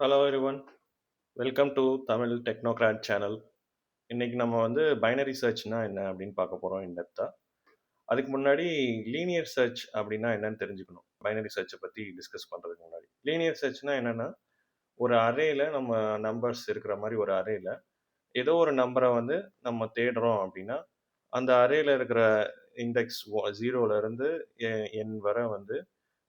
Hello everyone, welcome to Tamil technocrat channel. இன்னைக்கு நம்ம வந்து பைனரி சர்ச்னா என்ன அப்படின்னு பார்க்க போகிறோம் இன்டெப்தா. அதுக்கு முன்னாடி லீனியர் சர்ச் அப்படின்னா என்னன்னு தெரிஞ்சுக்கணும். பைனரி சர்ச்சை பற்றி டிஸ்கஸ் பண்ணுறதுக்கு முன்னாடி லீனியர் சர்ச்னா என்னன்னா, ஒரு அரேல நம்ம நம்பர்ஸ் இருக்கிற மாதிரி ஒரு அரேல ஏதோ ஒரு நம்பரை வந்து நம்ம தேடுறோம் அப்படின்னா, அந்த அரேல இருக்கிற இண்டெக்ஸ் ஜீரோலேருந்து என் வரை வந்து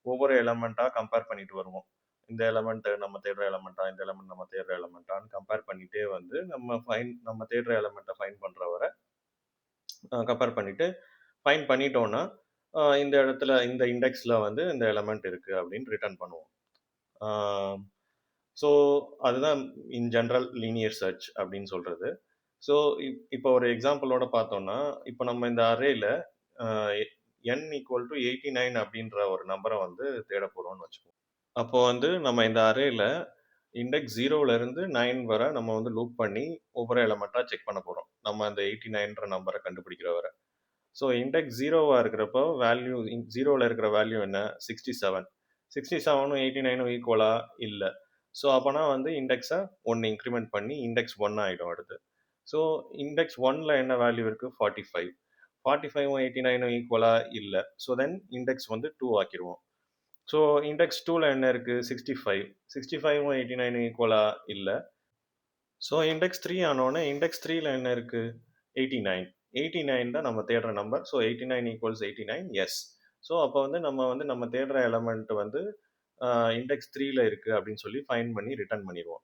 ஒவ்வொரு எலமெண்ட்டாக கம்பேர் பண்ணிட்டு வருவோம். இந்த எலமெண்ட் நம்ம தேடுற எலமெண்ட்டா, இந்த எலமெண்ட் நம்ம தேடுற எலமெண்ட்டான்னு கம்பேர் பண்ணிட்டே வந்து நம்ம தேடுற எலமெண்ட்டை ஃபைண்ட் பண்ற வரை கம்பேர் பண்ணிட்டு ஃபைண்ட் பண்ணிட்டோம்னா, இந்த இடத்துல இந்த இண்டெக்ஸ்ல வந்து இந்த எலமெண்ட் இருக்கு அப்படின்னு ரிட்டர்ன் பண்ணுவோம். ஸோ அதுதான் இன் ஜென்ரல் லீனியர் சர்ச் அப்படின்னு சொல்றது. ஸோ இப்போ ஒரு எக்ஸாம்பிளோட பார்த்தோம்னா, இப்போ நம்ம இந்த அரேல n ஈக்குவல் டு 89 அப்படின்ற ஒரு நம்பரை வந்து தேட போறோம்னு வச்சுக்கோங்க. அப்போ வந்து நம்ம இந்த அரேல இண்டெக்ஸ் 0லேருந்து 9 வரை நம்ம வந்து லூப் பண்ணி ஒவ்வொரு எலமெண்ட்டாக செக் பண்ண போகிறோம். நம்ம அந்த 89ன்ற நம்பரை கண்டுபிடிக்கிற வரை. ஸோ இண்டெக்ஸ் 0வா இருக்கிறப்போ வேல்யூ 0ல இருக்கிற வேல்யூ என்ன? 67. 67ம் 89ம் ஈக்குவலா? இல்லை. ஸோ அப்போனா வந்து இண்டெக்ஸை 1 இன்க்ரிமெண்ட் பண்ணி இண்டெக்ஸ் 1 ஆகிடும் அடுத்து. ஸோ இண்டெக்ஸ் 1ல என்ன வேல்யூ இருக்குது? 45. 45ம் 89ம் ஈக்குவலா? இல்லை. ஸோ தென் இண்டெக்ஸ் வந்து 2 ஆக்கிடுவோம். ஸோ இண்டெக்ஸ் 2ல என்ன இருக்குது? 65. 65ம் 89 ஈக்குவலா? இல்லை. ஸோ இண்டெக்ஸ் 3 ஆனோடனே இண்டெக்ஸ் 3ல என்ன இருக்குது? 89. 89 தான் நம்ம தேடுற number. So 89 equals 89, yes. So அப்போ வந்து நம்ம தேடுற எலமெண்ட் வந்து இண்டெக்ஸ் 3ல இருக்குது அப்படின்னு சொல்லி ஃபைண்ட் பண்ணி ரிட்டர்ன் பண்ணிடுவோம்.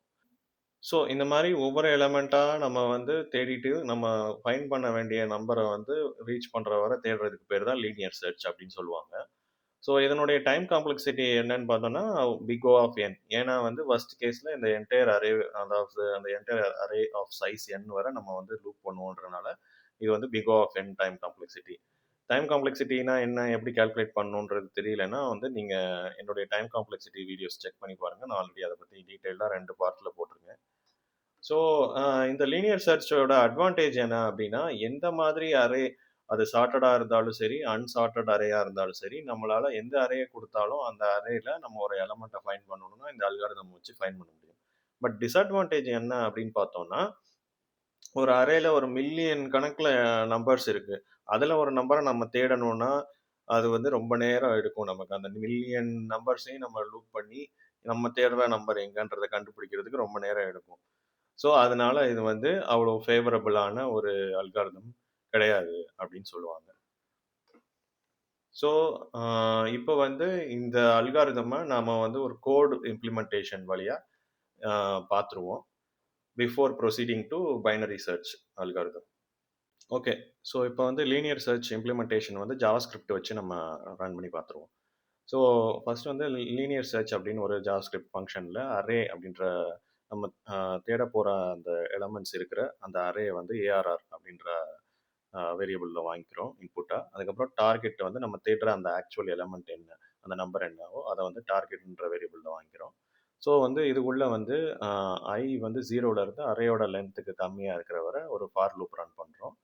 ஸோ இந்த மாதிரி ஒவ்வொரு எலமெண்ட்டாக நம்ம வந்து தேடிட்டு நம்ம ஃபைண்ட் பண்ண வேண்டிய நம்பரை வந்து ரீச் பண்ணுற வரை தேடுறதுக்கு பேர் தான் லீனியர் சர்ச் அப்படின்னு சொல்லுவாங்க. ஸோ இதனுடைய டைம் காம்ப்ளெக்சிட்டி என்னன்னு பார்த்தோம்னா, பிக் O ஆஃப் n. ஏன்னா வந்து ஃபர்ஸ்ட் கேஸில் இந்த என்டையர் அரே, அதாவது அந்த entire array of size n வரை நம்ம வந்து லூப் பண்ணுவோன்றனால இது வந்து big O of n time complexity. Time காம்ப்ளெக்சிட்டினா என்ன, எப்படி கால்குலேட் பண்ணணுன்றது தெரியலன்னா வந்து நீங்கள் என்னுடைய டைம் காம்ப்ளெக்சிட்டி வீடியோஸ் செக் பண்ணி பாருங்கள். நான் ஆல்ரெடி அதை பற்றி டீட்டெயிலாக 2 பார்ட்டில் போட்டிருக்கேன். ஸோ இந்த லீனியர் சர்ச்சோட அட்வான்டேஜ் என்ன அப்படின்னா, எந்த மாதிரி அரே, அது சார்ட்டடாக இருந்தாலும் சரி, அன்சார்ட்டட் அரேயாக இருந்தாலும் சரி, நம்மளால் எந்த அரேயை கொடுத்தாலும் அந்த அரேல நம்ம ஒரு எலமெண்ட்டை ஃபைண்ட் பண்ணணும்னா இந்த அல்காரிதம் வச்சு ஃபைண்ட் பண்ண முடியும். பட் டிஸ்அட்வான்டேஜ் என்ன அப்படின்னு பார்த்தோம்னா, ஒரு அரேல ஒரு மில்லியன் கணக்கில் நம்பர்ஸ் இருக்கு. அதில் ஒரு நம்பரை நம்ம தேடணும்னா அது வந்து ரொம்ப நேரம் எடுக்கும். நமக்கு அந்த மில்லியன் நம்பர்ஸையும் நம்ம லூப் பண்ணி நம்ம தேடுற நம்பர் எங்கன்றதை கண்டுபிடிக்கிறதுக்கு ரொம்ப நேரம் எடுக்கும். ஸோ அதனால இது வந்து அவ்வளோ ஃபேவரபிளான ஒரு அல்காரிதம் கிடையாது அப்படின்னு சொல்லுவாங்க. ஸோ இப்போ வந்து இந்த அல்காரிதமை நாம வந்து ஒரு கோட் இம்ப்ளிமெண்டேஷன் வழியாக பார்த்துருவோம் before proceeding to binary search algorithm. Okay. So இப்போ வந்து லீனியர் சர்ச் இம்ப்ளிமெண்டேஷன் வந்து ஜாவாஸ்கிரிப்ட் வச்சு நம்ம ரன் பண்ணி பார்த்துருவோம். ஸோ ஃபர்ஸ்ட் வந்து லீனியர் சர்ச் அப்படின்னு ஒரு ஜாவாஸ்கிரிப்ட் ஃபங்க்ஷனில் அரே அப்படின்ற நம்ம தேட போகிற அந்த எலமெண்ட்ஸ் இருக்கிற அந்த அரேயை வந்து ஏஆர்ஆர் அப்படின்ற வேரியபிளில் வாங்கிக்கிறோம் இன்புட்டாக. அதுக்கப்புறம் டார்கெட் வந்து நம்ம தேடுற அந்த ஆக்சுவல் எலமெண்ட் என்ன, அந்த நம்பர் என்னவோ அதை வந்து டார்கெட்ன்ற வேரியபிளில் வாங்கிக்கிறோம். ஸோ வந்து இதுக்குள்ளே வந்து ஐ வந்து 0லேருந்து அரேயோட லென்த்துக்கு கம்மியாக இருக்கிற வரை ஒரு ஃபார் லூப் ரன் பண்ணுறோம்.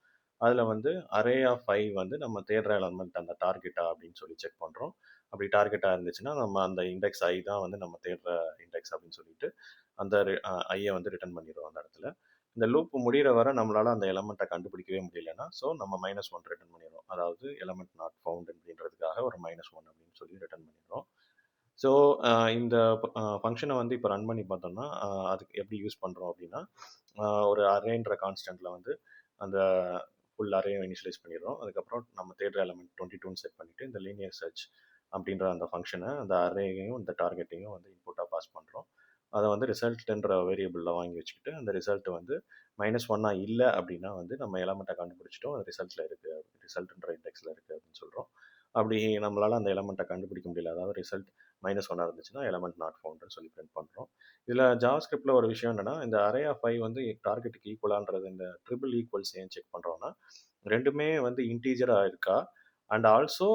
அதில் வந்து அரே ஆஃப் ஐ வந்து நம்ம தேடுற எலமெண்ட் அந்த டார்கெட்டா அப்படின்னு சொல்லி செக் பண்ணுறோம். அப்படி டார்கெட்டாக இருந்துச்சுன்னா நம்ம அந்த இண்டெக்ஸ் ஐ தான் வந்து நம்ம தேடுற இண்டெக்ஸ் அப்படின்னு சொல்லிட்டு அந்த ஐயை வந்து ரிட்டர்ன் பண்ணிடுவோம் அந்த இடத்துல. இந்த லூப் முடிகிற வரை நம்மளால் அந்த எலமெண்ட்டை கண்டுபிடிக்கவே முடியலன்னா ஸோ நம்ம -1 ரிட்டர்ன் பண்ணிடுறோம். அதாவது எலமெண்ட் நாட் ஃபவுண்ட் அப்படின்றதுக்காக ஒரு -1 அப்படின்னு சொல்லி ரிட்டர்ன் பண்ணிடுறோம். ஸோ இந்த ஃபங்க்ஷனை வந்து இப்போ ரன் பண்ணி பார்த்தோம்னா அதுக்கு எப்படி யூஸ் பண்ணுறோம் அப்படின்னா, ஒரு அரேன்ற கான்ஸ்டன்ட்டில் வந்து அந்த ஃபுல் அரேயும் இனிஷியலைஸ் பண்ணிடுறோம். அதுக்கப்புறம் நம்ம தேடுற எலமெண்ட் 22ன்னு செட் பண்ணிவிட்டு இந்த லீனியர் சர்ச் அப்படின்ற அந்த ஃபங்க்ஷனை அந்த அரேயையும் இந்த டார்கெட்டையும் வந்து இன்புட்டாக பாஸ் பண்ணுறோம். அதை வந்து ரிசல்ட்ன்ற வேரியபிளில் வாங்கி வச்சுக்கிட்டு அந்த ரிசல்ட் வந்து -1 இல்லை அப்படின்னா வந்து நம்ம எலமெண்ட்டை கண்டுபிடிச்சிட்டோம், அது ரிசல்ட்டில் இருக்குது, ரிசல்ட்ன்ற இண்டெக்ஸில் இருக்குது அப்படின்னு சொல்கிறோம். அப்படி நம்மளால் அந்த எலமெண்ட்டை கண்டுபிடிக்க முடியல, அதாவது ரிசல்ட் -1 இருந்துச்சுன்னா எலமெண்ட் நாட் ஃபவுண்ட்னு சொல்லி பிரிண்ட் பண்ணுறோம். இதில் ஜாவாஸ்கிரிப்டில் ஒரு விஷயம் என்னென்னா, இந்த அரே ஆஃப் ஐ வந்து டார்கெட்டுக்கு ஈக்குவலான்றது இந்த ட்ரிபிள் ஈக்குவல்ஸ் ஏன் செக் பண்ணுறோன்னா, ரெண்டுமே வந்து இன்டீஜராக இருக்கா அண்ட் ஆல்சோ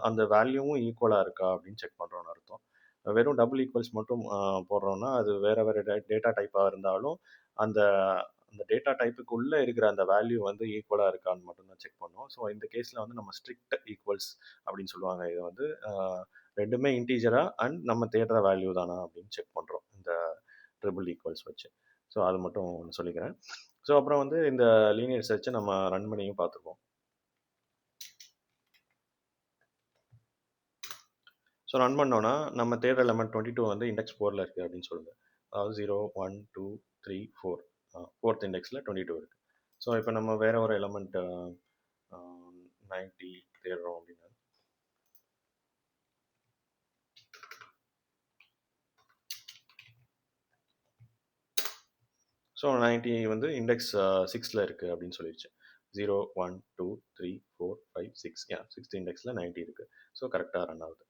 அந்த வேல்யூவும் ஈக்குவலாக இருக்கா அப்படின்னு செக் பண்ணுறோன்னு அர்த்தம். வெறும் டபுள் ஈக்குவல்ஸ் மட்டும் போடுறோம்னா அது வேறு வேறு டேட்டா டைப்பாக இருந்தாலும் அந்த அந்த டேட்டா டைப்புக்கு உள்ளே இருக்கிற அந்த வேல்யூ வந்து ஈக்குவலாக இருக்கான்னு மட்டும்தான் செக் பண்ணுவோம். ஸோ இந்த கேஸில் வந்து நம்ம ஸ்ட்ரிக்ட் ஈக்குவல்ஸ் அப்படின்னு சொல்லுவாங்க. இதை வந்து ரெண்டுமே இன்டீஜரா அண்ட் நம்ம தேடுற வேல்யூ தானா அப்படின்னு செக் பண்ணுறோம் இந்த ட்ரிபிள் ஈக்குவல்ஸ் வச்சு. ஸோ அது மட்டும் ஒண்ணு சொல்லிக்கிறேன். ஸோ அப்புறம் வந்து இந்த லீனியர் சர்ச்சை நம்ம ரன் பண்ணியும் பார்த்துருக்கோம். ஸோ ரன் பண்ணோன்னா நம்ம தேடுற எலமெண்ட் 22 வந்து இண்டெக்ஸ் 4ல் இருக்குது அப்படின்னு சொல்லுது. அதாவது 0 1 2 3 4 4th இண்டெக்ஸில் 22 இருக்குது. ஸோ இப்போ நம்ம வேற ஒரு எலமெண்ட் 90 தேடுறோம் அப்படின்னா ஸோ 90 வந்து இண்டெக்ஸ் 6ல் இருக்குது அப்படின்னு சொல்லிடுச்சு. 0 1 2 3 4 5 6 6th இண்டெக்ஸில் 90 இருக்குது. ஸோ கரெக்டாக ரன் ஆகுது.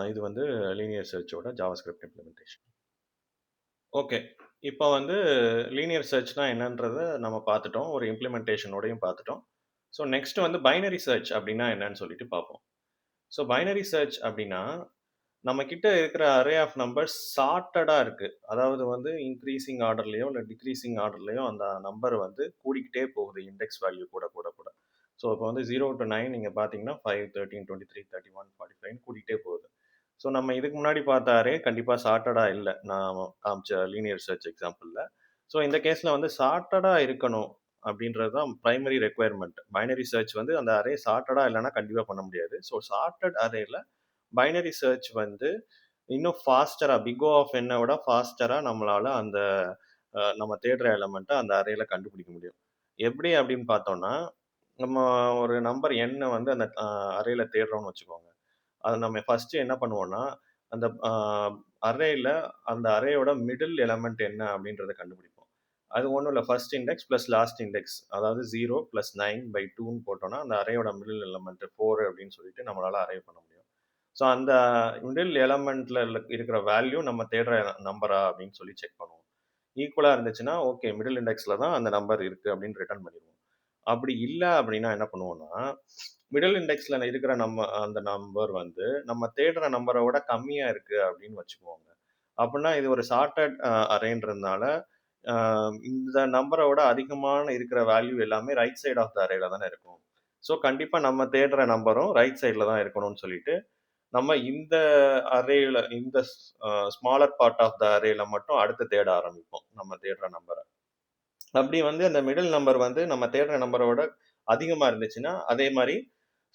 இது வந்து லீனியர் சர்ச்சோட ஜாவாஸ்கிரிப்ட் இம்ப்ளிமெண்டேஷன். ஓகே, இப்போ வந்து லீனியர் சர்ச்னா என்னன்றதை நம்ம பார்த்துட்டோம், ஒரு இம்ப்ளிமெண்டேஷனோடையும் பார்த்துட்டோம். ஸோ நெக்ஸ்ட் வந்து பைனரி சர்ச் அப்படின்னா என்னன்னு சொல்லிட்டு பார்ப்போம். ஸோ பைனரி சர்ச் அப்படின்னா நம்ம கிட்ட இருக்கிற அரே ஆஃப் நம்பர்ஸ் சார்ட்டடாக இருக்குது. அதாவது வந்து இன்க்ரீசிங் ஆர்டர்லையோ இல்லை டிக்ரீசிங் ஆர்டர்லையோ அந்த நம்பர் வந்து கூடிக்கிட்டே போகுது, இண்டெக்ஸ் வேல்யூ கூட கூட கூட. ஸோ இப்போ வந்து 0 to 9 நீங்கள் பார்த்தீங்கன்னா 5 13 23 31 45 கூடிக்கிட்டே போகுது. ஸோ நம்ம இதுக்கு முன்னாடி பார்த்த அரே கண்டிப்பாக சார்ட்டடாக இல்லை, நான் காமிச்ச லீனியர் சர்ச் எக்ஸாம்பிளில். ஸோ இந்த கேஸில் வந்து சார்ட்டடாக இருக்கணும் அப்படின்றது தான் ப்ரைமரி ரெக்குயர்மெண்ட். பைனரி சர்ச் வந்து அந்த அரே சார்ட்டடாக இல்லைன்னா கண்டிப்பாக பண்ண முடியாது. ஸோ சார்ட்டட் அரேல பைனரி சர்ச் வந்து இன்னும் ஃபாஸ்டராக, பிக் O ஆஃப் என்னை விட ஃபாஸ்டராக நம்மளால் அந்த நம்ம தேடுற எலமெண்ட்டை அந்த அரேல கண்டுபிடிக்க முடியும். எப்படி அப்படின்னு பார்த்தோம்னா, நம்ம ஒரு நம்பர் எண்ணை வந்து அந்த அரேல தேடுறோம்னு வச்சுக்கோங்க. அது நம்ம ஃபஸ்ட்டு என்ன பண்ணுவோம்னா, அந்த அரேல அந்த அரேயோட மிடில் எலமெண்ட் என்ன அப்படின்றத கண்டுபிடிப்போம். அது ஒன்றும் இல்லை, first index plus last index, அதாவது 0 + 9/2ன்னு போட்டோம்னா அந்த அரேயோட மிடில் எலமெண்ட் 4 அப்படின்னு சொல்லிட்டு நம்மளால் அரே பண்ண முடியும். ஸோ அந்த மிடில் எலமெண்ட்ல இருக்கிற வேல்யூ நம்ம தேடுற நம்பரா அப்படின்னு சொல்லி செக் பண்ணுவோம். ஈக்குவலாக இருந்துச்சுன்னா ஓகே, மிடில் இண்டெக்ஸில் தான் அந்த நம்பர் இருக்குது அப்படின்னு ரிட்டர்ன் பண்ணிடுவோம். அப்படி இல்லை அப்படின்னா என்ன பண்ணுவோம்னா, மிடில் இண்டெக்ஸில் இருக்கிற அந்த நம்பர் வந்து நம்ம தேடுற நம்பரை விட கம்மியாக இருக்குது அப்படின்னு வச்சுக்குவோங்க. அப்படின்னா இது ஒரு சார்ட்டட் அரேன்றதுனால இந்த நம்பரை விட அதிகமான இருக்கிற வேல்யூ எல்லாமே ரைட் சைடு ஆஃப் த அரேல தானே இருக்கும். ஸோ கண்டிப்பாக நம்ம தேடுற நம்பரும் ரைட் சைடில் தான் இருக்கணும்னு சொல்லிட்டு நம்ம இந்த அரேல, இந்த ஸ்மாலர் பார்ட் ஆஃப் த அரேல மட்டும் அடுத்து தேட ஆரம்பிப்போம் நம்ம தேடுற நம்பரை. அப்படி வந்து அந்த மிடில் நம்பர் வந்து நம்ம தேடுற நம்பரை விட அதிகமாக இருந்துச்சுன்னா அதே மாதிரி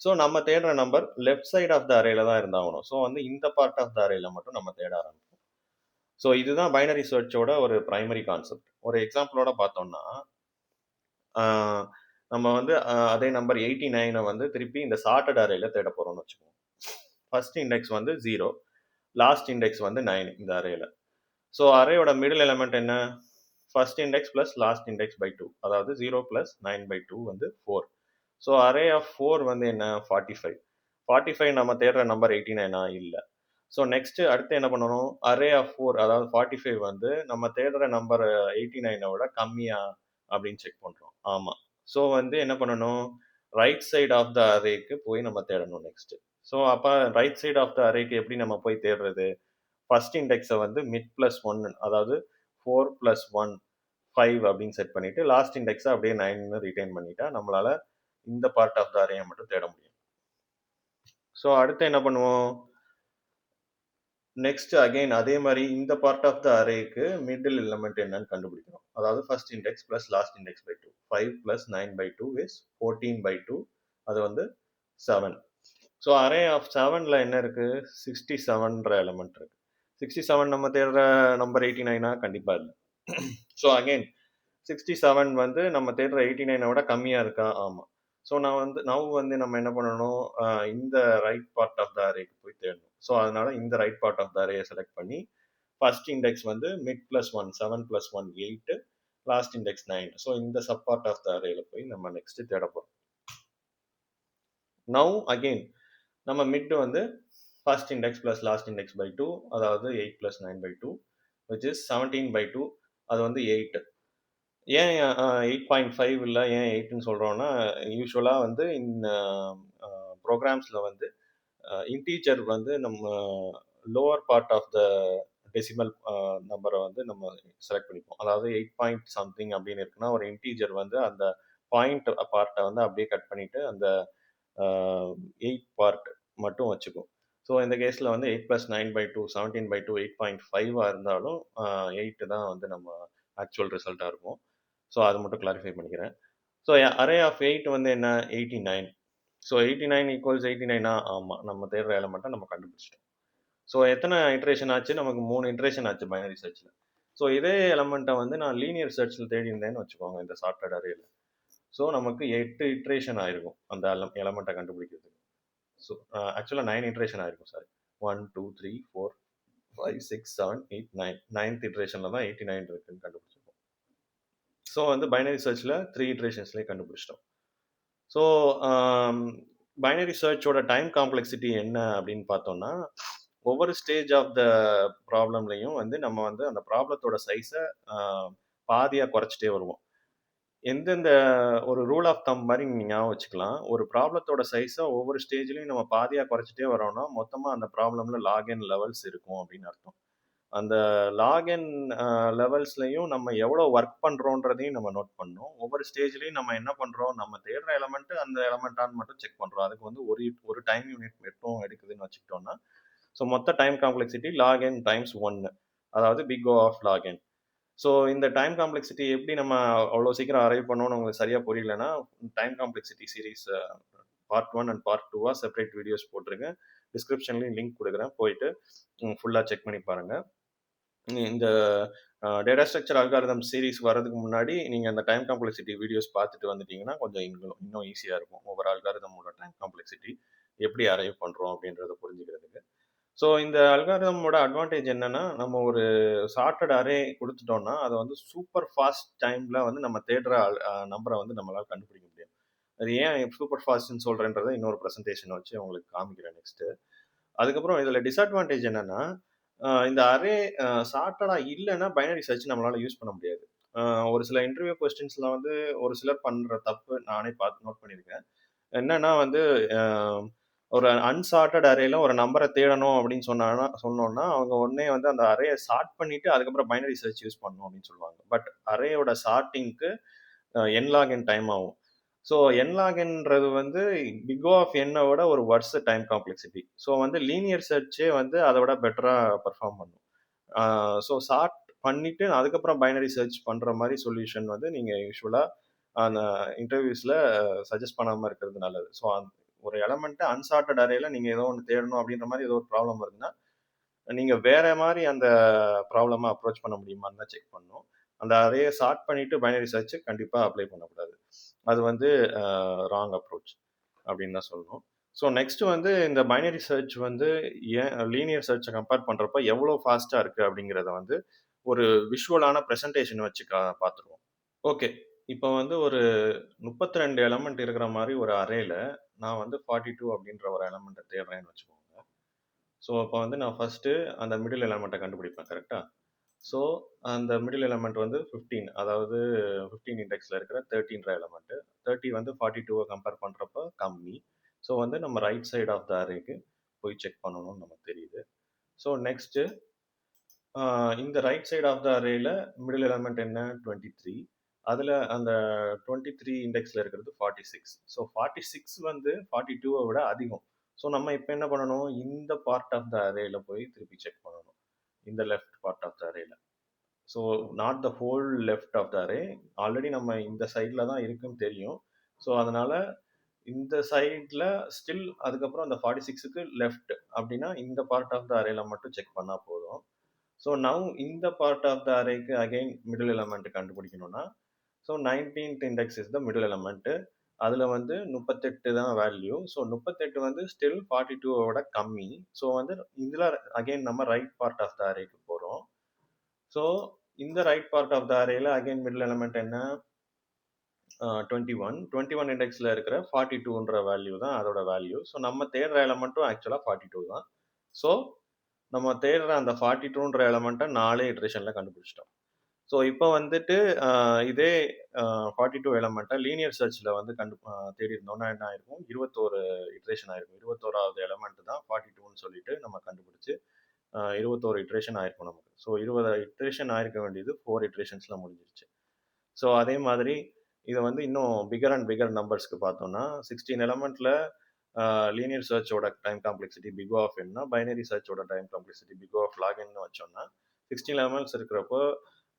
ஸோ நம்ம தேடுற number left side of the அரேல தான் இருந்தாகணும். ஸோ வந்து இந்த பார்ட் ஆஃப் த அரேல மட்டும் நம்ம தேட ஆரம்பிப்போம். ஸோ இதுதான் பைனரி சர்ச்சோட ஒரு பிரைமரி கான்செப்ட். ஒரு எக்ஸாம்பிளோட பார்த்தோம்னா, நம்ம வந்து அதே நம்பர் 89 வந்து திருப்பி இந்த சார்ட்டட் அரேல தேட போகிறோம்னு வச்சுக்கோங்க. ஃபர்ஸ்ட் இண்டெக்ஸ் வந்து 0, லாஸ்ட் இண்டெக்ஸ் வந்து 9 இந்த அரேல. ஸோ அரேயோட மிடில் எலமெண்ட் என்ன? First index plus last index by 2, அதாவது 0 + 9/2 வந்து 4. ஸோ அரே ஆஃப் 4 வந்து என்ன? 45. 45 நம்ம தேடுற நம்பர் 89 இல்லை. ஸோ நெக்ஸ்ட் அடுத்து என்ன பண்ணணும்? அரே ஆஃப் 4, அதாவது 45 வந்து நம்ம தேடுற நம்பர் 89 விட கம்மியா அப்படின்னு செக் பண்ணுறோம். ஆமாம். ஸோ வந்து என்ன பண்ணணும்? ரைட் சைடு ஆஃப் த அரேக்கு போய் நம்ம தேடணும் நெக்ஸ்ட். ஸோ அப்போ ரைட் சைடு ஆஃப் த அரேக்கு எப்படி நம்ம போய் தேடுறது? ஃபர்ஸ்ட் இண்டெக்ஸை வந்து மிட் ப்ளஸ் 1, அதாவது 4 + 1 5 அப்படின்னு செட் பண்ணிட்டு லாஸ்ட் இண்டெக்ஸை அப்படியே 9ன்னு ரிட்டைன் பண்ணிட்டா நம்மளால இந்த பார்ட் ஆஃப் த அரேயை மட்டும் தேட முடியும். ஸோ அடுத்து என்ன பண்ணுவோம்? நெக்ஸ்ட் அகைன் அதே மாதிரி இந்த பார்ட் ஆஃப் த அரேக்கு மிடில் எலிமெண்ட் என்னன்னு கண்டுபிடிக்கணும். அதாவது first index plus last index by 2. 5 + 9/2 is 14/2. அது வந்து 7. ஸோ அரே ஆஃப் 7ல என்ன இருக்கு? 67ன்ற எலிமெண்ட் இருக்கு. 67 நம்ம தேடுற நம்பர் 89 கண்டிப்பா இல்லை. ஸோ அகைன் 67 வந்து நம்ம தேடுற 89 விட கம்மியா இருக்கா? ஆமாம். ஸோ நான் வந்து நம்ம என்ன பண்ணணும்? இந்த ரைட் பார்ட் ஆஃப் த அரேக்கு போய் தேடணும். ஸோ அதனால இந்த ரைட் பார்ட் ஆஃப் த அரேயை செலக்ட் பண்ணி ஃபர்ஸ்ட் இண்டெக்ஸ் வந்து மிட் + 1 7 + 1 8, லாஸ்ட் இண்டெக்ஸ் 9. ஸோ இந்த சப் பார்ட் ஆஃப் த அரேல போய் நம்ம நெக்ஸ்ட் தேட போறோம். நவ் அகைன் நம்ம மிட் வந்து first index plus last index by 2, அதாவது 8 + 9/2 விச் இஸ் 17/2. அது வந்து 8. ஏன் 8.5 இல்லை, ஏன் 8ன்னு சொல்கிறோன்னா, யூஸ்வலாக வந்து இந்த ப்ரோக்ராம்ஸில் வந்து இன்டீஜர் வந்து நம்ம lower part of the decimal நம்பரை வந்து நம்ம செலக்ட் பண்ணிப்போம். அதாவது 8 பாயிண்ட் சம்திங் அப்படின்னு இருக்குன்னா ஒரு இன்டீஜர் வந்து அந்த பாயிண்ட் பார்ட்டை வந்து அப்படியே கட் பண்ணிவிட்டு அந்த 8 பார்ட் மட்டும் வச்சுக்கும். ஸோ இந்த கேஸில் வந்து 8 + 9/2 17/2 8.5 இருந்தாலும் 8 தான் வந்து நம்ம ஆக்சுவல் ரிசல்ட்டாக இருக்கும். ஸோ அது மட்டும் கிளாரிஃபை பண்ணிக்கிறேன். ஸோ அரே ஆஃப் 8 வந்து என்ன 89. ஸோ 89 ஈக்குவல்ஸ் 89 ஆமாம், நம்ம தேடுற எலமெண்ட்டை நம்ம கண்டுபிடிச்சிட்டோம். ஸோ எத்தனை இட்ரேஷன் ஆச்சு? நமக்கு 3 இட்ரேஷன் ஆச்சு பைனரி சர்ச்சில். ஸோ இதே எலமெண்ட்டை வந்து நான் லீனியர் சர்ச்சில் தேடி இருந்தேன்னு வச்சுக்கோங்க இந்த சார்ட்டட் அரேல. ஸோ நமக்கு 8 இட்ரேஷன் ஆயிருக்கும் அந்த எலமெண்ட்டை கண்டுபிடிக்கிறதுக்கு. ஸோ ஆக்சுவலாக 9 இட்ரேஷன் ஆயிருக்கும். சாரி, 1 2 3 4 5 6 7 8 9 9th இட்ரேஷனில் தான் 89 இருக்குன்னு கண்டுபிடிச்சிருக்கோம். ஸோ வந்து பைனரி சர்ச்சில் 3 இட்ரேஷன்ஸ்லேயே கண்டுபிடிச்சிட்டோம். ஸோ பைனரி சர்ச்சோட டைம் காம்ப்ளெக்சிட்டி என்ன அப்படின்னு பார்த்தோம்னா, ஒவ்வொரு ஸ்டேஜ் ஆஃப் த ப்ராப்ளம்லையும் வந்து நம்ம வந்து அந்த ப்ராப்ளத்தோட சைஸை பாதியாக குறைச்சிட்டே வருவோம். எந்தெந்த ஒரு ரூல் ஆஃப் தம் மாதிரி நீங்கள் ஞாபகம் வச்சுக்கலாம். ஒரு ப்ராப்ளத்தோட சைஸை ஒவ்வொரு ஸ்டேஜ்லையும் நம்ம பாதியாக குறைச்சிட்டே வரோம்னா மொத்தமாக அந்த ப்ராப்ளமில் லாக்-என் லெவல்ஸ் இருக்கும் அப்படின்னு அர்த்தம். அந்த லாக்-என் லெவல்ஸ்லையும் நம்ம எவ்வளோ ஒர்க் பண்ணுறோன்றதையும் நம்ம நோட் பண்ணணும். ஒவ்வொரு ஸ்டேஜ்லையும் நம்ம என்ன பண்ணுறோம், நம்ம தேடுற எலமெண்ட்டு அந்த எலமெண்ட்டான்னு மட்டும் செக் பண்ணுறோம். அதுக்கு வந்து ஒரு டைம் யூனிட் மட்டும் எடுக்குதுன்னு வச்சுக்கிட்டோம்னா, ஸோ மொத்த டைம் காம்ப்ளெக்சிட்டி லாக்-என் டைம்ஸ் 1, அதாவது பிக் ஓ ஆஃப் லாக்-என். ஸோ இந்த டைம் காம்ப்ளெக்சிட்டி எப்படி நம்ம அவ்வளோ சீக்கிரம் அரைவ் பண்ணோம்னு உங்களுக்கு சரியாக புரியலன்னா, time complexity series part 1 and part 2 separate videos போட்டிருக்கேன். டிஸ்கிரிப்ஷன்லையும் லிங்க் கொடுக்குறேன், போயிட்டு ஃபுல்லாக செக் பண்ணி பாருங்கள். இந்த டேட்டா ஸ்ட்ரக்சர் அல்காரிதம் சீரிஸ் வரதுக்கு முன்னாடி நீங்கள் அந்த டைம் காம்ப்ளெக்சிட்டி வீடியோஸ் பார்த்துட்டு வந்துட்டீங்கன்னா கொஞ்சம் இன்னும் ஈஸியாக இருக்கும். ஒவ்வொரு அல்காரிதமோட டைம் காம்ப்ளெக்சிட்டி எப்படி அரைவ் பண்ணுறோம் அப்படின்றத புரிஞ்சுக்கிறதுக்கு. ஸோ இந்த அல்காரிதமோட அட்வான்டேஜ் என்னன்னா, நம்ம ஒரு சார்ட்டட் அரே கொடுத்துட்டோம்னா அதை வந்து சூப்பர் ஃபாஸ்ட் டைமில் வந்து நம்ம தேடுற நம்பரை வந்து நம்மளால் கண்டுபிடிக்க முடியும். அது ஏன் சூப்பர் ஃபாஸ்ட்னு சொல்கிறேன்றதை இன்னொரு ப்ரெசன்டேஷன் வச்சு உங்களுக்கு காமிக்கிறேன் நெக்ஸ்ட்டு. அதுக்கப்புறம் இதில் டிஸ்அட்வான்டேஜ் என்னன்னா, இந்த அரே சார்ட்டடாக இல்லைன்னா பைனரி சர்ச் நம்மளால் யூஸ் பண்ண முடியாது. ஒரு சில இன்டர்வியூ கொஸ்டின்ஸில் வந்து ஒரு சிலர் பண்ணுற தப்பு நானே பார்த்து நோட் பண்ணியிருக்கேன். என்னன்னா வந்து ஒரு அன்சார்ட்டட் அரேல ஒரு நம்பரை தேடணும் அப்படின்னு சொன்னோம்னா அவங்க உடனே வந்து அந்த அரேயை சார்ட் பண்ணிட்டு அதுக்கப்புறம் பைனரி சர்ச் யூஸ் பண்ணணும் அப்படின்னு சொல்லுவாங்க. பட் அரேயோட சார்ட்டிங்க்கு n-log-n டைம் ஆகும். ஸோ n-log-nன்றது வந்து பிக் ஆஃப் என்னை விட ஒரு வர்ஸ் டைம் காம்ப்ளெக்சிட்டி. ஸோ வந்து லீனியர் சர்ச்சே வந்து அதை விட பெட்டராக பர்ஃபார்ம் பண்ணும். ஸோ சார்ட் பண்ணிட்டு அதுக்கப்புறம் பைனரி சர்ச் பண்ணுற மாதிரி சொல்யூஷன் வந்து நீங்கள் யூஸ்வலாக அந்த இன்டர்வியூஸில் சஜஸ்ட் பண்ணாமல் இருக்கிறது நல்லது. ஸோ ஒரு எலமெண்ட்டை அன்சார்ட்டட் அரேல நீங்கள் ஏதோ ஒன்று தேடணும் அப்படின்ற மாதிரி ஏதோ ஒரு ப்ராப்ளம் வருதுன்னா நீங்கள் வேற மாதிரி அந்த ப்ராப்ளமாக அப்ரோச் பண்ண முடியுமான்னு தான் செக் பண்ணணும். அந்த அரேயை சார்ட் பண்ணிட்டு பைனரி சர்ச் கண்டிப்பாக அப்ளை பண்ணக்கூடாது. அது வந்து ராங் அப்ரோச் அப்படின்னு தான் சொல்லணும். ஸோ நெக்ஸ்ட் வந்து இந்த பைனரி சர்ச் வந்து ஏன் லீனியர் சர்ச்சை கம்பேர் பண்ணுறப்ப எவ்வளோ ஃபாஸ்ட்டாக இருக்குது அப்படிங்கிறத வந்து ஒரு விஷுவலான ப்ரெசன்டேஷன் வச்சு பார்த்துருவோம். ஓகே, இப்போ வந்து ஒரு 32 எலமெண்ட் இருக்கிற மாதிரி ஒரு அரேல நான் வந்து 42 அப்படின்ற ஒரு எலமெண்ட்டை தேடுறேன்னு வச்சுக்கோங்க. ஸோ அப்போ வந்து நான் ஃபஸ்ட்டு அந்த மிடில் எலமெண்ட்டை கண்டுபிடிப்பேன், கரெக்டாக? ஸோ அந்த மிடில் எலமெண்ட் வந்து 15, அதாவது 15 இண்டெக்ஸில் இருக்கிற 13ன்ற எலமெண்ட்டு. 30 வந்து 42வை கம்பேர் பண்ணுறப்ப கம்மி. ஸோ வந்து நம்ம ரைட் சைடு ஆஃப் த அரேக்கு போய் செக் பண்ணணும்னு நமக்கு தெரியுது. ஸோ நெக்ஸ்ட்டு இந்த ரைட் சைடு ஆஃப் த அரேல மிடில் எலமெண்ட் என்ன 23. அதில் அந்த 23 இண்டெக்ஸில் இருக்கிறது 46. ஸோ 46 வந்து 42வை விட அதிகம். ஸோ நம்ம இப்போ என்ன பண்ணணும், இந்த பார்ட் ஆஃப் த அரேல போய் திருப்பி செக் பண்ணணும், இந்த லெஃப்ட் பார்ட் ஆஃப் த அரேல. So not the whole left of the array, already நம்ம இந்த சைடில் தான் இருக்குன்னு தெரியும். ஸோ அதனால் இந்த சைடில் ஸ்டில் அதுக்கப்புறம் அந்த 46க்கு லெஃப்ட் அப்படின்னா இந்த பார்ட் ஆஃப் த அரேல மட்டும் செக் பண்ணால் போதும். ஸோ நவ் இந்த பார்ட் ஆஃப் த அரேக்கு அகைன் மிடில் எலமெண்ட் கண்டுபிடிக்கணும்னா, so 19th index is the middle element. அதில் வந்து 38 தான் வேல்யூ. ஸோ 38 வந்து ஸ்டில் 42வோட கம்மி. ஸோ வந்து இதில் அகைன் நம்ம ரைட் பார்ட் ஆஃப் த அரேக்கு போகிறோம். ஸோ இந்த ரைட் பார்ட் ஆஃப் த அரேல அகைன் மிடில் எலமெண்ட் என்ன 21 இண்டெக்ஸில் இருக்கிற 42ன்ற வேல்யூ தான் அதோட வேல்யூ. ஸோ நம்ம தேடுற எலமெண்ட்டும் ஆக்சுவலாக 42 தான். ஸோ நம்ம தேடுற அந்த 42ன்ற எலமெண்ட்டை 4 இட்ரேஷனில் கண்டுபிடிச்சிட்டோம். ஸோ இப்போ வந்துட்டு இதே 42 எலமெண்ட்டை லீனியர் சர்ச்சில் வந்து தேடி இருந்தோம்னா என்ன ஆயிருக்கும், 21 இட்ரேஷன் ஆயிருக்கும். 21வது எலமெண்ட் தான் 42ன்னு சொல்லிட்டு நம்ம கண்டுபிடிச்சி 21 இட்ரேஷன் ஆயிருக்கும் நமக்கு. ஸோ 20 இட்ரேஷன் ஆயிருக்க வேண்டியது 4 இட்ரேஷன்ஸில் முடிஞ்சிருச்சு. ஸோ அதே மாதிரி இதை வந்து இன்னும் பிகர் அண்ட் பிகர் நம்பர்ஸ்க்கு பார்த்தோம்னா 16 எலமெண்ட்டில் லீனியர் சர்ச்சோட டைம் காம்ப்ளெக்சிட்டி பிக் ஆஃப் என்ன, பைனரி சர்ச்சோட டைம் காம்ப்ளெக்சிட்டி பிக் ஆஃப் லாகின்னு வச்சோம்னா 16 எலமெண்ட்ஸ் இருக்கிறப்போ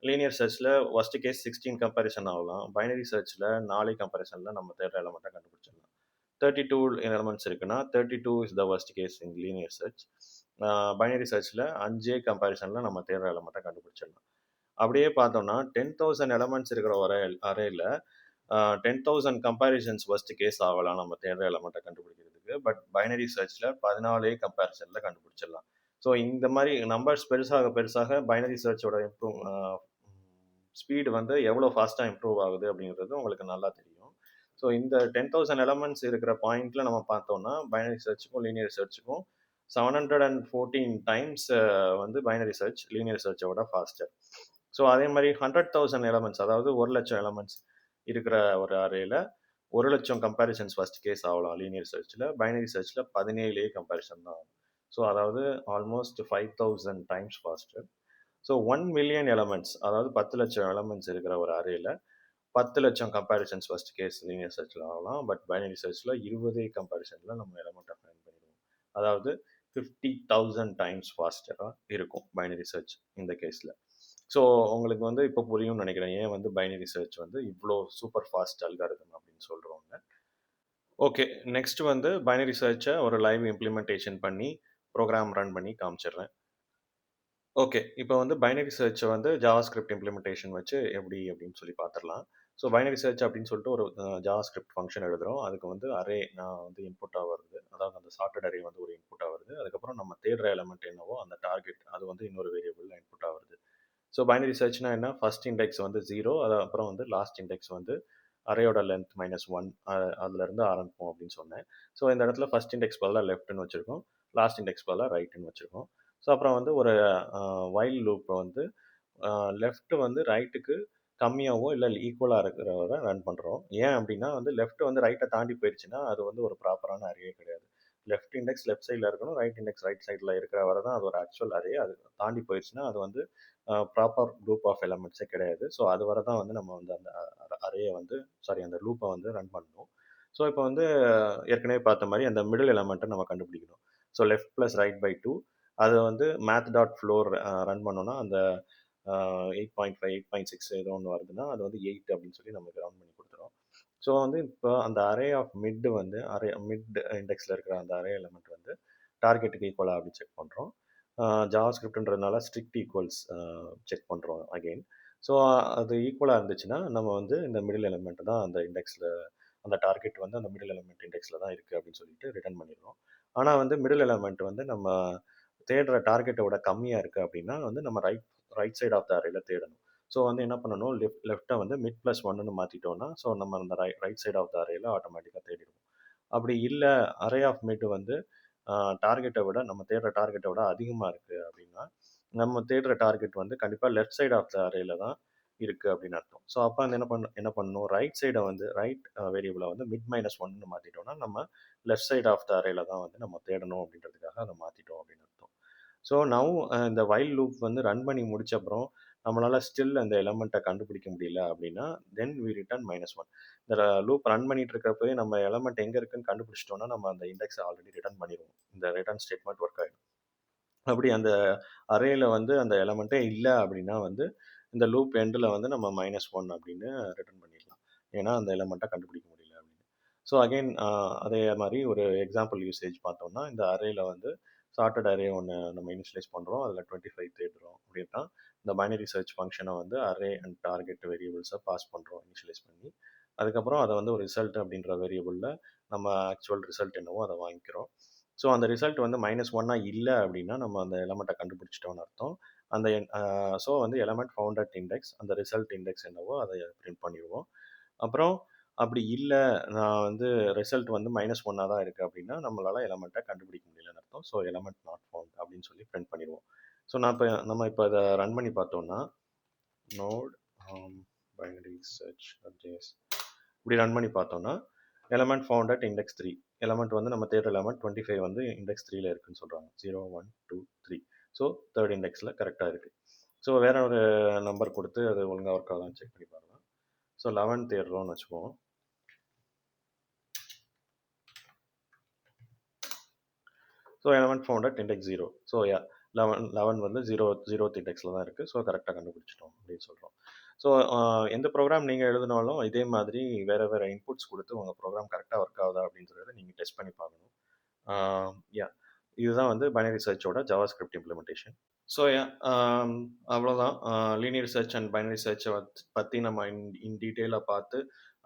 லீனியர் சர்ச்சில் ஒஸ்ட் கேஸ் 16 கம்பேரிசன் ஆகலாம். பைனரி சர்ச்சில் 4 கம்பேரிசனில் நம்ம தேடுற எலமெண்ட்டை கண்டுபிடிச்சிடலாம். 32 எலமெண்ட்ஸ் இருக்குன்னா 32 is the worst case in linear search. Binary சர்ச்சில் 5 கம்பேரிசனில் நம்ம தேடுற எலமெண்ட்டை கண்டுபிடிச்சிடலாம். அப்படியே பார்த்தோம்னா 10,000 எலமெண்ட்ஸ் இருக்கிற ஒரு அரேல 10,000 கம்பேரிசன்ஸ் ஃபர்ஸ்ட் கேஸ் ஆகலாம் நம்ம தேடுற எலமெண்ட்டை கண்டுபிடிக்கிறதுக்கு. பட் பைனரி சர்ச்சில் 14 கம்பேரிசனில் கண்டுபிடிச்சிடலாம். ஸோ இந்த மாதிரி நம்பர்ஸ் பெருசாக பெருசாக பைனரி சர்ச்சோட ஸ்பீடு வந்து எவ்வளோ ஃபாஸ்ட்டாக இம்ப்ரூவ் ஆகுது அப்படிங்கிறது உங்களுக்கு நல்லா தெரியும். ஸோ இந்த 10,000 எலமெண்ட்ஸ் இருக்கிற பாயிண்ட்ல நம்ம பார்த்தோம்னா பைனரி சர்ச்சுக்கும் லீனியர் சர்ச்சுக்கும் 714 டைம்ஸ் வந்து பைனரி சர்ச் லீனியர் சர்ச்சோட ஃபாஸ்டர். ஸோ அதே மாதிரி 100,000 எலமெண்ட்ஸ், அதாவது 1,00,000 எலமெண்ட்ஸ் இருக்கிற ஒரு அரேல 1,00,000 கம்பேரிசன்ஸ் ஃபர்ஸ்ட் கேஸ் ஆகலாம் லீனியர் சர்ச்சில். பைனரி சர்ச்சில் 17 கம்பேரிசன் தான் ஆகும். ஸோ அதாவது almost 5,000 times faster. So 1 million elements, அதாவது 10,00,000 எலமெண்ட்ஸ் இருக்கிற ஒரு அரேல 10,00,000 கம்பேரிசன்ஸ் ஃபர்ஸ்ட் கேஸ் லீனியர் சர்ச்சில் ஆகலாம். பட் பைனரி சர்ச்சில் 20 கம்பேரிசனில் நம்ம எலமெண்ட்டை ஃபைண்ட் பண்ணிடுவோம். அதாவது 50,000 டைம்ஸ் ஃபாஸ்டராக இருக்கும் பைனரி சர்ச் இந்த கேஸில். ஸோ உங்களுக்கு வந்து இப்போ புரியும்னு நினைக்கிறேன் ஏன் வந்து பைனரி சர்ச் வந்து இவ்வளோ சூப்பர் ஃபாஸ்ட் அல்காரிதம் அப்படின்னு சொல்கிறோங்க. ஓகே, நெக்ஸ்ட் வந்து பைனரி சர்ச்சை ஒரு லைவ் இம்ப்ளிமெண்டேஷன் பண்ணி ப்ரோக்ராம் ரன் பண்ணி காமிச்சிடுறேன். ஓகே, இப்போ வந்து பைனரி சர்ச்சை வந்து ஜாவாஸ்கிரிப்ட் இம்ப்ளிமெண்டேஷன் வச்சு எப்படி அப்படின்னு சொல்லி பார்த்துடலாம். ஸோ பைனரி சர்ச் அப்படின்னு சொல்லிட்டு ஒரு ஜாவாஸ்கிரிப்ட் ஃபங்க்ஷன் எழுதுகிறோம். அதுக்கு வந்து அரே நான் வந்து இன்புட்டாக வருது, அதாவது அந்த சார்ட்டட் அரே வந்து ஒரு இன்புட்டாக வருது. அதுக்கப்புறம் நம்ம தேடுற எலமெண்ட் என்னவோ அந்த டார்கெட் அது வந்து இன்னொரு வேரியபிளில் இன்புட்டாக வருது. ஸோ பைனரி சர்ச்னா என்ன, ஃபர்ஸ்ட் இண்டெக்ஸ் வந்து 0, அது அப்புறம் வந்து லாஸ்ட் இண்டெக்ஸ் வந்து அரேயோட லென்த் -1 அதுலேருந்து ஆரம்பிப்போம் அப்படின்னு சொன்னேன். ஸோ இந்த இடத்துல ஃபர்ஸ்ட் இண்டெக்ஸ் பதிலாக லெஃப்ட்னு வச்சுருக்கோம், லாஸ்ட் இண்டெக்ஸ் பதிலாக ரைட்டுன்னு வச்சுருக்கோம். ஸோ அப்புறம் வந்து ஒரு வைல் லூப்பை வந்து லெஃப்ட் வந்து ரைட்டுக்கு கம்மியாகவோ இல்லை ஈக்குவலாக இருக்கிற வரை ரன் பண்ணுறோம். ஏன் அப்படின்னா வந்து லெஃப்ட் வந்து ரைட்டை தாண்டி போயிடுச்சுன்னா அது வந்து ஒரு ப்ராப்பரான அரே கிடையாது. லெஃப்ட் இண்டெக்ஸ் லெஃப்ட் சைடில் இருக்கணும், ரைட் இண்டெக்ஸ் ரைட் சைடில் இருக்கிற வரை தான் அது ஒரு ஆக்சுவல் அரே. அது தாண்டி போயிடுச்சுன்னா அது வந்து ப்ராப்பர் குரூப் ஆஃப் எலமெண்ட்ஸே கிடையாது. ஸோ அது வரை தான் வந்து நம்ம வந்து அந்த அரேயை வந்து அந்த லூப்பை வந்து ரன் பண்ணணும். ஸோ இப்போ வந்து ஏற்கனவே பார்த்த மாதிரி அந்த மிடில் எலமெண்ட்டை நம்ம கண்டுபிடிக்கணும். So left plus right by 2 அதை வந்து math.floor ரன் பண்ணோன்னா அந்த 8.5 8.6 ஏதோ ஒன்று வருதுன்னா அது வந்து 8 அப்படின்னு சொல்லி நமக்கு ரன் பண்ணி கொடுத்துரும். ஸோ வந்து இப்போ அந்த அரே ஆஃப் மிட் வந்து மிட் இண்டெக்ஸில் இருக்கிற அந்த அரே எலமெண்ட் வந்து டார்கெட்டுக்கு ஈக்குவலாக அப்படி செக் பண்ணுறோம். ஜாவாஸ்கிரிப்ட்ன்றதுனால ஸ்ட்ரிக்ட் ஈக்குவல்ஸ் செக் பண்ணுறோம் அகெயின். ஸோ அது ஈக்குவலாக இருந்துச்சுன்னா நம்ம வந்து இந்த மிடில் எலமெண்ட் தான் அந்த இண்டெக்ஸில், அந்த டார்கெட் வந்து அந்த மிடில் எலமெண்ட் இண்டெக்ஸில் தான் இருக்குது அப்படின்னு சொல்லிட்டு ரிட்டர்ன் பண்ணிடுறோம். ஆனால் வந்து மிடில் எலமெண்ட் வந்து நம்ம தேடுற டார்கெட்டை விட கம்மியாக இருக்குது அப்படின்னா வந்து நம்ம ரைட் சைட் ஆஃப் த அரேல தேடணும். ஸோ வந்து என்ன பண்ணணும், லெஃப்ட்டை வந்து மிட் ப்ளஸ் ஒன்னு மாற்றிட்டோம்னா ஸோ நம்ம அந்த ரைட் சைட் ஆஃப் த அரேல ஆட்டோமேட்டிக்காக தேடிடுவோம். அப்படி இல்லை அரே ஆஃப் மிட் வந்து டார்கெட்டை விட நம்ம தேடுற டார்கெட்டை விட அதிகமாக இருக்குது அப்படின்னா நம்ம தேடுற டார்கெட் வந்து கண்டிப்பாக லெஃப்ட் சைட் ஆஃப் த அரேல தான் இருக்குது அப்படின்னு அர்த்தம். ஸோ அப்போ வந்து என்ன பண்ணணும், ரைட் சைடை வந்து ரைட் வேரியபிளை வந்து மிட் -1 மாற்றிட்டோம்னா நம்ம லெஃப்ட் சைட் ஆஃப் த அரேல தான் வந்து நம்ம தேடணும் அப்படின்றதுக்காக அதை மாற்றிட்டோம் அப்படின்னு அர்த்தம். ஸோ நவ் இந்த வைல் லூப் வந்து ரன் பண்ணி முடிச்ச அப்புறம் நம்மளால் ஸ்டில் அந்த எலமெண்ட்டை கண்டுபிடிக்க முடியல அப்படின்னா தென் வி ரிட்டர்ன் -1. இந்த லூப் ரன் பண்ணிட்டு இருக்கிறப்பவே நம்ம எலமெண்ட் எங்கே இருக்குன்னு கண்டுபிடிச்சிட்டோம்னா நம்ம அந்த இண்டெக்ஸை ஆல்ரெடி ரிட்டர்ன் பண்ணிடுவோம். இந்த ரிட்டர்ன் ஸ்டேட்மெண்ட் ஒர்க் ஆகிடும். அப்படி அந்த அரேல வந்து அந்த எலமெண்ட்டே இல்லை அப்படின்னா வந்து இந்த லூப் எண்டில் வந்து நம்ம -1 அப்படின்னு ரிட்டர்ன் பண்ணிடலாம். ஏன்னா அந்த எலமெண்ட்டை கண்டுபிடிக்க முடியல அப்படின்னு. ஸோ அகெயின் அதே மாதிரி ஒரு எக்ஸாம்பிள் யூசேஜ் பார்த்தோம்னா இந்த அரேல வந்து சார்ட்டட் அரே ஒன்று நம்ம இனிஷியலைஸ் பண்ணுறோம், அதில் 25 தேடுறோம் அப்படின்னா இந்த பைனரி சர்ச் ஃபங்க்ஷனை வந்து அரே அண்ட் டார்கெட் வேரியபிள்ஸை பாஸ் பண்ணுறோம் இனிஷியலைஸ் பண்ணி. அதுக்கப்புறம் அதை வந்து ஒரு ரிசல்ட் அப்படின்ற வேரியபிளில் நம்ம ஆக்சுவல் ரிசல்ட் என்னவோ அதை வாங்கிக்கிறோம். ஸோ அந்த ரிசல்ட் வந்து -1 இல்லை அப்படின்னா நம்ம அந்த எலமெண்ட்டை கண்டுபிடிச்சிட்டோம்னு அர்த்தம். அந்த ஸோ வந்து எலமெண்ட் ஃபவுண்ட் அட் இண்டெக்ஸ், அந்த ரிசல்ட் இண்டெக்ஸ் என்னவோ அதை பிரிண்ட் பண்ணிடுவோம். அப்புறம் அப்படி இல்லை நான் வந்து ரிசல்ட் வந்து -1 தான் இருக்குது அப்படின்னா நம்மளால் எலமெண்ட்டை கண்டுபிடிக்க முடியலன்னு அர்த்தம். ஸோ எலமெண்ட் நாட் ஃபவுண்ட் அப்படின்னு சொல்லி பிரிண்ட் பண்ணிடுவோம். ஸோ நம்ம இப்போ இதை ரன் பண்ணி பார்த்தோம்னா நோட் பைனரி சர்ச் ஜேஎஸ் இப்படி ரன் பண்ணி பார்த்தோம்னா element found at index 3, element வந்து நம்ம தேடுற எலமெண்ட் 25 வந்து இண்டெக்ஸ் 3ல இருக்குன்னு சொல்கிறாங்க. 0 1 2 3. ஸோ தேர்ட் இண்டெக்ஸில் கரெக்டாக இருக்குது. ஸோ வேற ஒரு நம்பர் கொடுத்து அது ஒழுங்காக ஒர்க் ஆகுதான்னு செக் பண்ணி பார்க்கலாம். ஸோ 11 தேடுறோம்னு வச்சுப்போம். So element found at index 0. So yeah 11 வந்து 0th இண்டெக்ஸில் தான் இருக்குது. ஸோ கரெக்டாக கண்டுபிடிச்சிட்டோம் அப்படின்னு சொல்கிறோம். ஸோ எந்த ப்ரோக்ராம் நீங்கள் எழுதினாலும் இதே மாதிரி வேறு இன்புட்ஸ் கொடுத்து உங்கள் ப்ரோக்ராம் கரெக்டாக ஒர்க் ஆகுதா அப்படின்றத நீங்கள் டெஸ்ட் பண்ணி பார்க்கணும். யா இதுதான் வந்து பைனரி சர்ச்சோட ஜாவாஸ்கிரிப்ட் இம்ப்ளிமெண்டேஷன். ஸோ அவ்வளோதான். லீனியர் சர்ச் அண்ட் பைனரி சர்ச்சை பற்றி நம்ம இன் டீட்டெயிலாக பார்த்து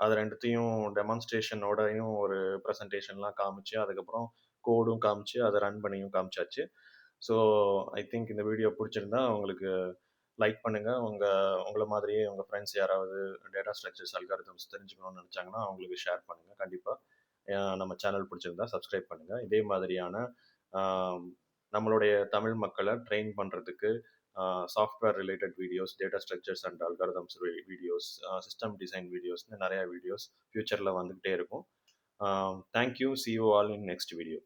அது ரெண்டுத்தையும் டெமான்ஸ்ட்ரேஷனோடையும் ஒரு ப்ரெசன்டேஷன்லாம் காமிச்சு அதுக்கப்புறம் கோடும் காமிச்சு அதை ரன் பண்ணியும் காமிச்சாச்சு. ஸோ ஐ திங்க் இந்த வீடியோ பிடிச்சிருந்தா உங்களுக்கு லைக் பண்ணுங்கள். உங்களை மாதிரியே உங்கள் ஃப்ரெண்ட்ஸ் யாராவது டேட்டா ஸ்ட்ரக்சர்ஸ் அல்காரிதம்ஸ் தெரிஞ்சுக்கணும்னு நினச்சாங்கன்னா அவங்களுக்கு ஷேர் பண்ணுங்கள். கண்டிப்பாக நம்ம சேனல் பிடிச்சிருந்தா சப்ஸ்கிரைப் பண்ணுங்கள். இதே மாதிரியான நம்மளுடைய தமிழ் மக்களை ட்ரெயின் பண்ணுறதுக்கு software related videos, data structures and algorithms videos, system design வீடியோஸ்னு நிறையா வீடியோஸ் ஃப்யூச்சரில் வந்துக்கிட்டே இருக்கும். Thank you. See you all in next video.